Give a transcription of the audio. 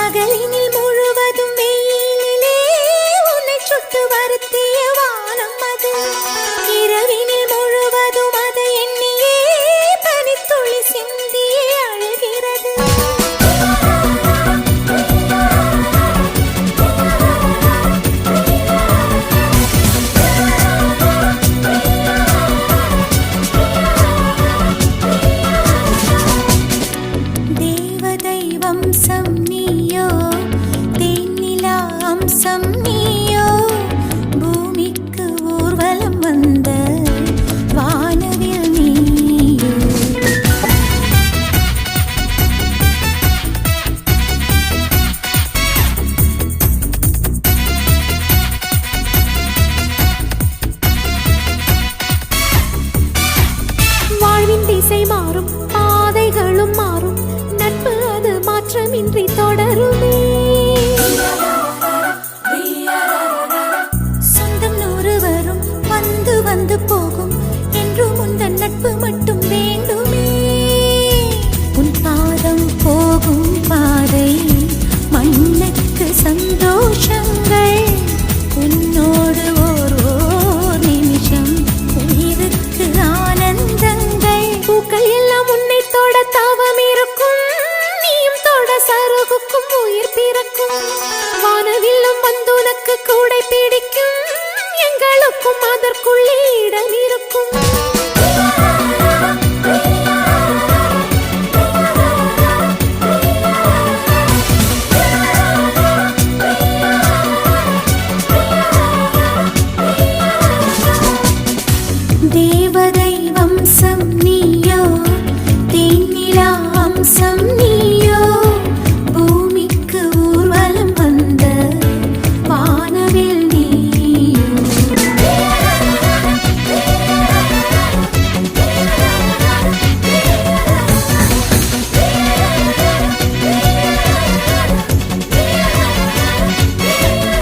பகலினில் முழுவதும் வெயிலிலே உன்னை சுட்டு வருத்திய வானம் அது. இரவினில் முழுவதும் அதை எண்ணியே பனித்துளி சிந்தியே அழுகிறது. தேவதை வம்சம் நீயோ, தேனிலா அம்சம் நீயோ, பூமிக்கு ஊர்வலம் வந்த வானவில் நீயோ. வாழ்வின் திசை மாறும், பாதைகளும் மாறும், நட்பு அது மாற்றமின்றி தொடருமே. சொந்தம் 100 வரும், வந்து வந்து போகும், என்றும் உந்தன் நட்பு மட்டும் வேண்டுமே. உன் பாதம் போகும் பாதை மண்ணுக்கு சந்தோஷங்கள், உன்னோடு ஓர் நிமிஷம் உயிருக்கு ஆனந்தங்கள். பூக்கள் எல்லாம் உன்னை தொட தவம் இருக்கும், நீயும் தொட சருகுக்கும் உயிர் பிறக்கும். வானவில்லும் வந்து உனக்கு கூடை பிடிக்கும், எங்களுக்கும் அதற்குள்ளே இடம் இருக்கும். தேவதை வம்சம் நீயோ, தேனிலா அம்சம் நீ.